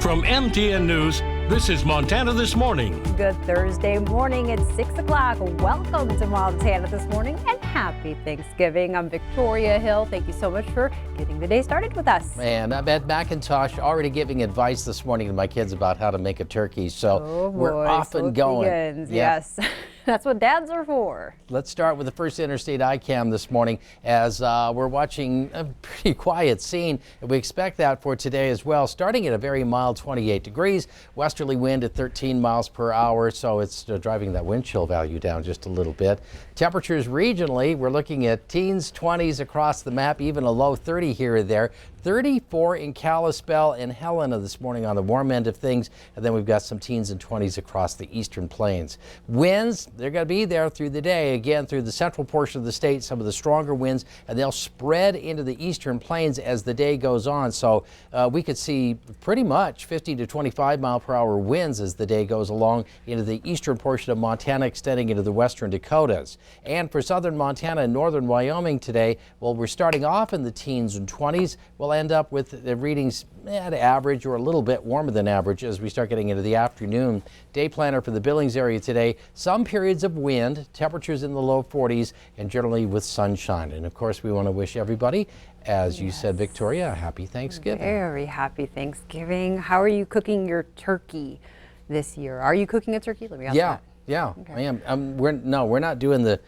From MTN News, this is Montana This Morning. Good Thursday morning. It's 6 o'clock. Welcome to Montana This Morning and happy Thanksgiving. I'm Victoria Hill. Thank you so much for getting the day started with us. Man, I'm Ed McIntosh, already giving advice this morning to my kids about how to make a turkey. So we're off and going. Begins. Yes. That's what dads are for. Let's start with the first interstate ICAM this morning as we're watching a pretty quiet scene. And we expect that for today as well, starting at a very mild 28 degrees, westerly wind at 13 miles per hour. So it's driving that wind chill value down just a little bit. Temperatures regionally, we're looking at teens, 20s across the map, even a low 30 here or there. 34 in Kalispell and Helena this morning on the warm end of things. And then we've got some teens and 20s across the eastern plains. Winds, they're going to be there through the day. Again, through the central portion of the state, some of the stronger winds, and they'll spread into the eastern plains as the day goes on. So we could see pretty much 50 to 25 mile per hour winds as the day goes along into the eastern portion of Montana, extending into the western Dakotas. And for southern Montana and northern Wyoming today, well, we're starting off in the teens and 20s. We'll end up with the readings at average or a little bit warmer than average as we start getting into the afternoon. Day planner for the Billings area today, some periods of wind, temperatures in the low 40s, and generally with sunshine. And of course, we want to wish everybody, as you said, Victoria, a happy Thanksgiving. Very happy Thanksgiving. How are you cooking your turkey this year? Are you cooking a turkey? Let me ask that. Yeah, Okay. I am. We're not doing the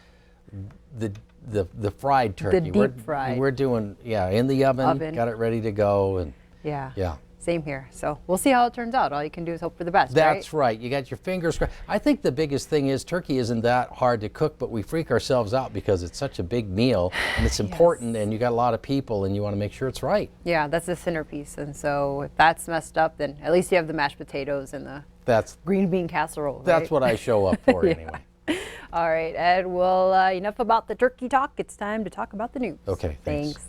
fried turkey. The deep fried. We're doing, in the oven, got it ready to go. And yeah. Same here. So we'll see how it turns out. All you can do is hope for the best. That's right. You got your fingers crossed. I think the biggest thing is turkey isn't that hard to cook, but we freak ourselves out because it's such a big meal and it's important and you got a lot of people and you want to make sure it's right. Yeah, that's the centerpiece. And so if that's messed up, then at least you have the mashed potatoes and the green bean casserole. Right? That's what I show up for anyway. All right, Ed, well, enough about the turkey talk. It's time to talk about the news. Okay, thanks.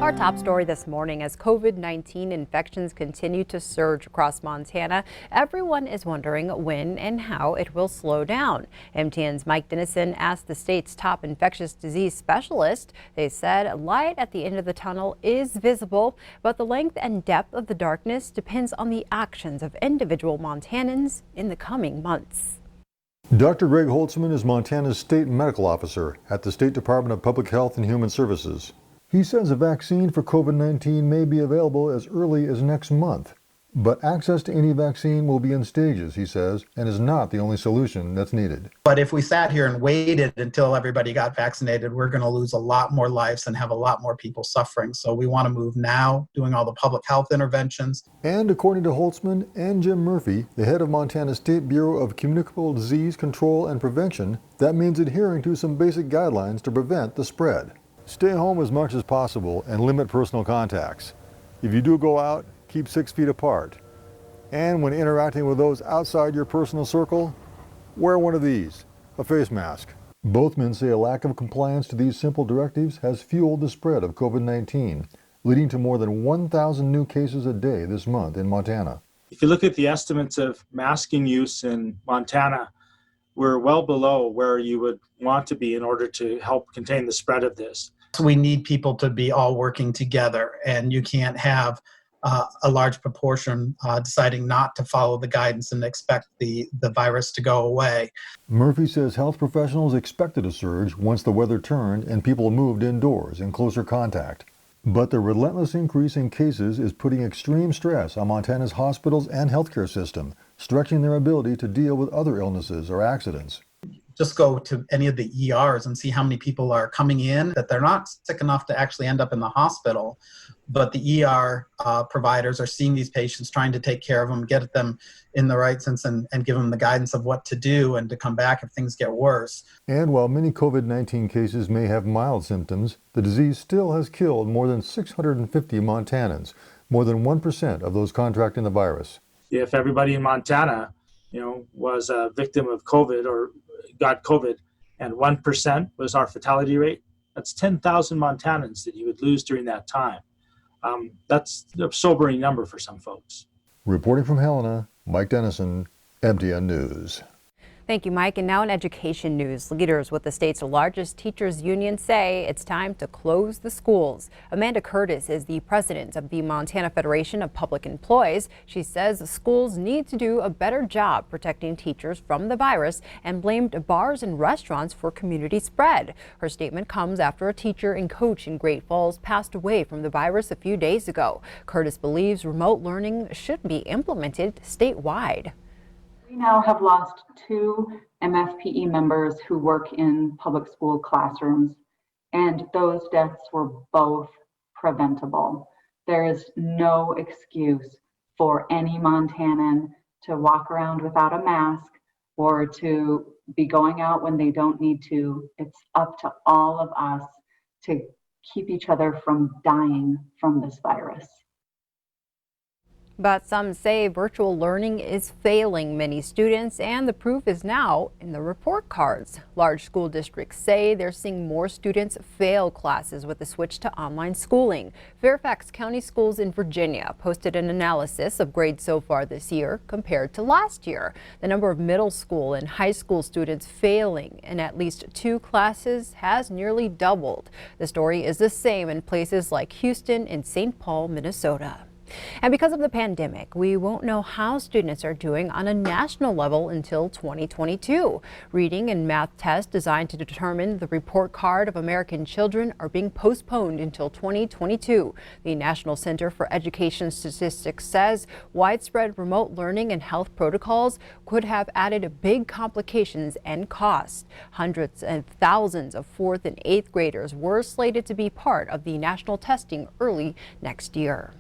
Our top story this morning, as COVID-19 infections continue to surge across Montana, everyone is wondering when and how it will slow down. MTN's Mike Dennison asked the state's top infectious disease specialist. They said light at the end of the tunnel is visible, but the length and depth of the darkness depends on the actions of individual Montanans in the coming months. Dr. Greg Holtzman is Montana's state medical officer at the State Department of Public Health and Human Services. He says a vaccine for COVID-19 may be available as early as next month. But access to any vaccine will be in stages, he says, and is not the only solution that's needed. But if we sat here and waited until everybody got vaccinated, we're going to lose a lot more lives and have a lot more people suffering. So we want to move now, doing all the public health interventions. And according to Holtzman and Jim Murphy, the head of Montana's State Bureau of Communicable Disease Control and Prevention, that means adhering to some basic guidelines to prevent the spread. Stay home as much as possible and limit personal contacts. If you do go out, keep 6 feet apart. And when interacting with those outside your personal circle, wear one of these, a face mask. Both men say a lack of compliance to these simple directives has fueled the spread of COVID-19, leading to more than 1,000 new cases a day this month in Montana. If you look at the estimates of masking use in Montana, we're well below where you would want to be in order to help contain the spread of this. We need people to be all working together, and you can't have a large proportion deciding not to follow the guidance and expect the virus to go away. Murphy says health professionals expected a surge once the weather turned and people moved indoors in closer contact. But the relentless increase in cases is putting extreme stress on Montana's hospitals and healthcare system, stretching their ability to deal with other illnesses or accidents. Just go to any of the ERs and see how many people are coming in, that they're not sick enough to actually end up in the hospital, but the ER providers are seeing these patients, trying to take care of them, get them in the right sense, and give them the guidance of what to do and to come back if things get worse. And while many COVID-19 cases may have mild symptoms, the disease still has killed more than 650 Montanans, more than 1% of those contracting the virus. If everybody in Montana, was a victim of COVID or got COVID, and 1% was our fatality rate, that's 10,000 Montanans that you would lose during that time. That's a sobering number for some folks. Reporting from Helena, Mike Dennison, MTN News. Thank you, Mike. And now in education news, leaders with the state's largest teachers union say it's time to close the schools. Amanda Curtis is the president of the Montana Federation of Public Employees. She says the schools need to do a better job protecting teachers from the virus and blamed bars and restaurants for community spread. Her statement comes after a teacher and coach in Great Falls passed away from the virus a few days ago. Curtis believes remote learning should be implemented statewide. We now have lost 2 MFPE members who work in public school classrooms, and those deaths were both preventable. There is no excuse for any Montanan to walk around without a mask or to be going out when they don't need to. It's up to all of us to keep each other from dying from this virus. But some say virtual learning is failing many students, and the proof is now in the report cards. Large school districts say they're seeing more students fail classes with the switch to online schooling. Fairfax County Schools in Virginia posted an analysis of grades so far this year compared to last year. The number of middle school and high school students failing in at least 2 classes has nearly doubled. The story is the same in places like Houston and St. Paul, Minnesota. And because of the pandemic, we won't know how students are doing on a national level until 2022. Reading and math tests designed to determine the report card of American children are being postponed until 2022. The National Center for Education Statistics says widespread remote learning and health protocols could have added big complications and costs. Hundreds of thousands of 4th and 8th graders were slated to be part of the national testing early next year.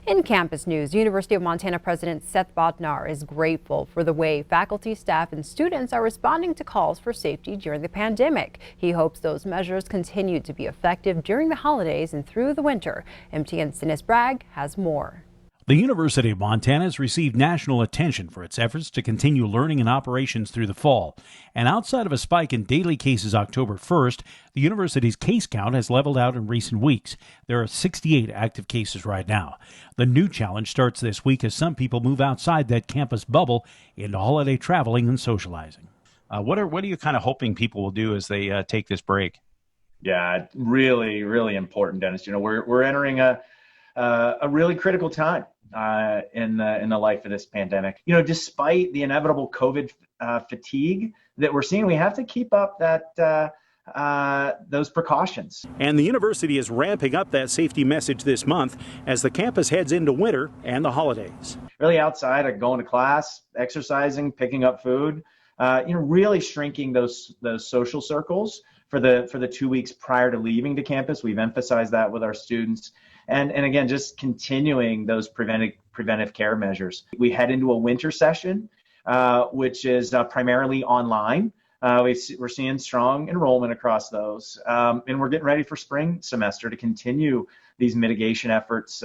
In campus news, University of Montana President Seth Bodnar is grateful for the way faculty, staff, and students are responding to calls for safety during the pandemic. He hopes those measures continue to be effective during the holidays and through the winter. MTN's Dennis Bragg has more. The University of Montana has received national attention for its efforts to continue learning and operations through the fall. And outside of a spike in daily cases October 1st, the university's case count has leveled out in recent weeks. There are 68 active cases right now. The new challenge starts this week as some people move outside that campus bubble into holiday traveling and socializing. What are you kind of hoping people will do as they take this break? Yeah, really, really important, Dennis. You know, we're entering a really critical time in the life of this pandemic. You know, despite the inevitable COVID fatigue that we're seeing, we have to keep up those precautions. And the university is ramping up that safety message this month as the campus heads into winter and the holidays. Really outside of going to class, exercising, picking up food, really shrinking those social circles for the 2 weeks prior to leaving to campus. We've emphasized that with our students. And again, just continuing those preventive care measures. We head into a winter session, which is primarily online. We're seeing strong enrollment across those. And we're getting ready for spring semester to continue these mitigation efforts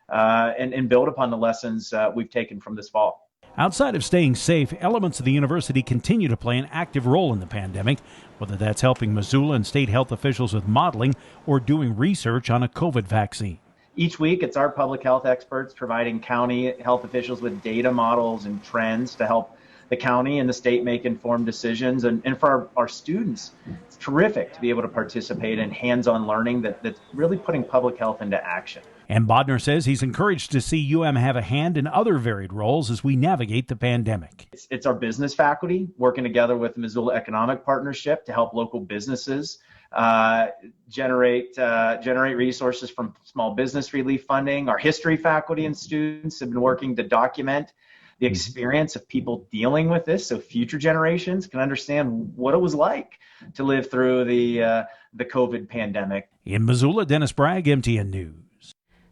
and build upon the lessons we've taken from this fall. Outside of staying safe, elements of the university continue to play an active role in the pandemic, whether that's helping Missoula and state health officials with modeling or doing research on a COVID vaccine. Each week, it's our public health experts providing county health officials with data models and trends to help the county and the state make informed decisions. And for our students, it's terrific to be able to participate in hands-on learning that's really putting public health into action. And Bodnar says he's encouraged to see UM have a hand in other varied roles as we navigate the pandemic. It's our business faculty working together with the Missoula Economic Partnership to help local businesses generate resources from small business relief funding. Our history faculty and students have been working to document the experience of people dealing with this so future generations can understand what it was like to live through the COVID pandemic. In Missoula, Dennis Bragg, MTN News.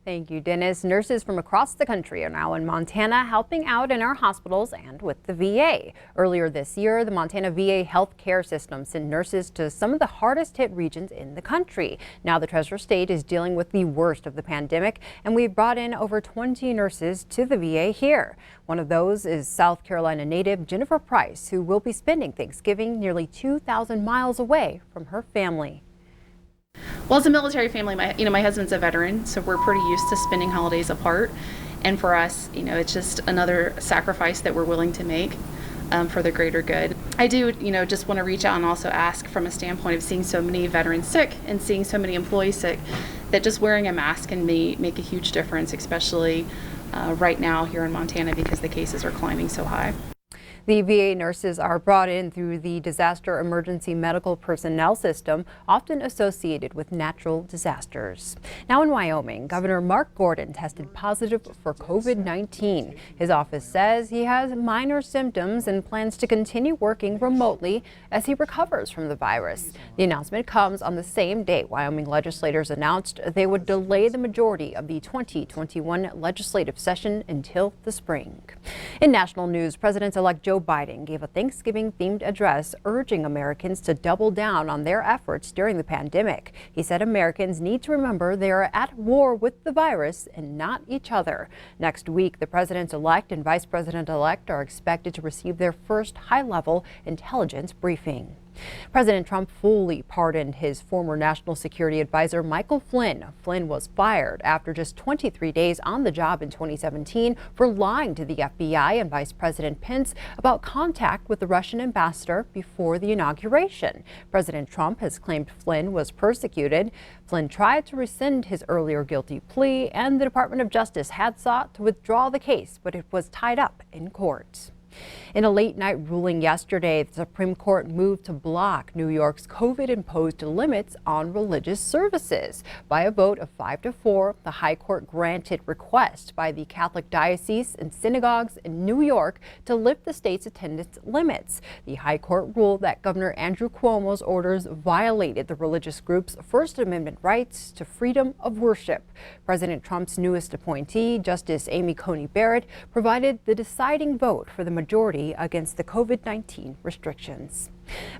Thank you, Dennis. Nurses from across the country are now in Montana helping out in our hospitals and with the VA. Earlier this year, the Montana VA health care system sent nurses to some of the hardest hit regions in the country. Now the Treasure State is dealing with the worst of the pandemic, and we've brought in over 20 nurses to the VA here. One of those is South Carolina native Jennifer Price, who will be spending Thanksgiving nearly 2,000 miles away from her family. Well, it's a military family. My husband's a veteran, so we're pretty used to spending holidays apart. And for us, it's just another sacrifice that we're willing to make. for the greater good. I do, just want to reach out and also ask from a standpoint of seeing so many veterans sick and seeing so many employees sick, that just wearing a mask can make a huge difference, especially right now here in Montana because the cases are climbing so high. The VA nurses are brought in through the Disaster Emergency Medical Personnel System, often associated with natural disasters. Now in Wyoming, Governor Mark Gordon tested positive for COVID-19. His office says he has minor symptoms and plans to continue working remotely as he recovers from the virus. The announcement comes on the same day Wyoming legislators announced they would delay the majority of the 2021 legislative session until the spring. In national news, President-elect Joe Biden gave a Thanksgiving-themed address urging Americans to double down on their efforts during the pandemic. He said Americans need to remember they are at war with the virus and not each other. Next week, the president-elect and vice president-elect are expected to receive their first high-level intelligence briefing. President Trump fully pardoned his former national security advisor Michael Flynn. Flynn was fired after just 23 days on the job in 2017 for lying to the FBI and Vice President Pence about contact with the Russian ambassador before the inauguration. President Trump has claimed Flynn was persecuted. Flynn tried to rescind his earlier guilty plea, and the Department of Justice had sought to withdraw the case, but it was tied up in court. In a late-night ruling yesterday, the Supreme Court moved to block New York's COVID-imposed limits on religious services. By a vote of 5-4, the High Court granted requests by the Catholic diocese and synagogues in New York to lift the state's attendance limits. The High Court ruled that Governor Andrew Cuomo's orders violated the religious group's First Amendment rights to freedom of worship. President Trump's newest appointee, Justice Amy Coney Barrett, provided the deciding vote for the majority against the COVID-19 restrictions.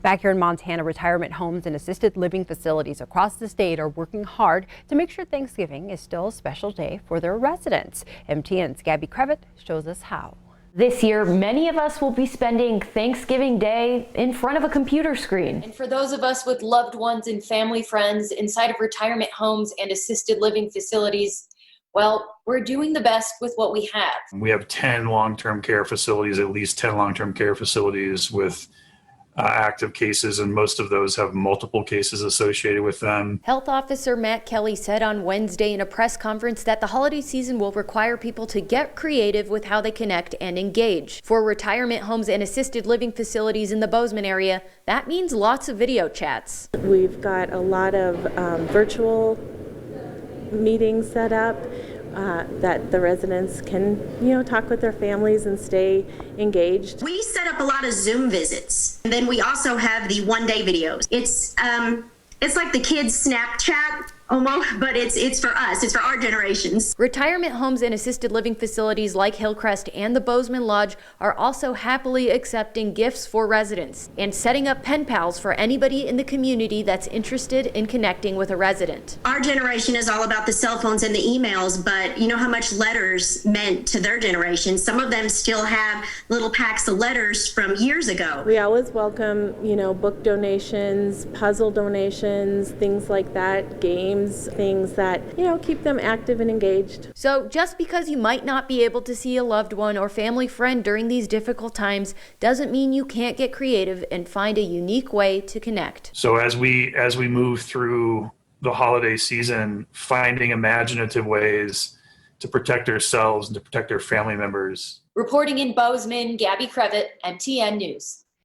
Back here in Montana, retirement homes and assisted living facilities across the state are working hard to make sure Thanksgiving is still a special day for their residents. MTN's Gabby Crevitt shows us how. This year, many of us will be spending Thanksgiving Day in front of a computer screen. And for those of us with loved ones and family friends inside of retirement homes and assisted living facilities, well, we're doing the best with what we have. We have 10 long-term care facilities, at least 10 long-term care facilities with active cases, and most of those have multiple cases associated with them. Health Officer Matt Kelly said on Wednesday in a press conference that the holiday season will require people to get creative with how they connect and engage. For retirement homes and assisted living facilities in the Bozeman area, that means lots of video chats. We've got a lot of virtual meetings set up that the residents can, talk with their families and stay engaged. We set up a lot of Zoom visits, and then we also have the one-day videos. It's like the kids' Snapchat almost, but it's for us. It's for our generations. Retirement homes and assisted living facilities like Hillcrest and the Bozeman Lodge are also happily accepting gifts for residents and setting up pen pals for anybody in the community that's interested in connecting with a resident. Our generation is all about the cell phones and the emails, but you know how much letters meant to their generation. Some of them still have little packs of letters from years ago. We always welcome, book donations, puzzle donations, things like that, games, things that, keep them active and engaged. So just because you might not be able to see a loved one or family friend during these difficult times doesn't mean you can't get creative and find a unique way to connect. So as we move through the holiday season, finding imaginative ways to protect ourselves and to protect our family members. Reporting in Bozeman, Gabby Crevitt, MTN News.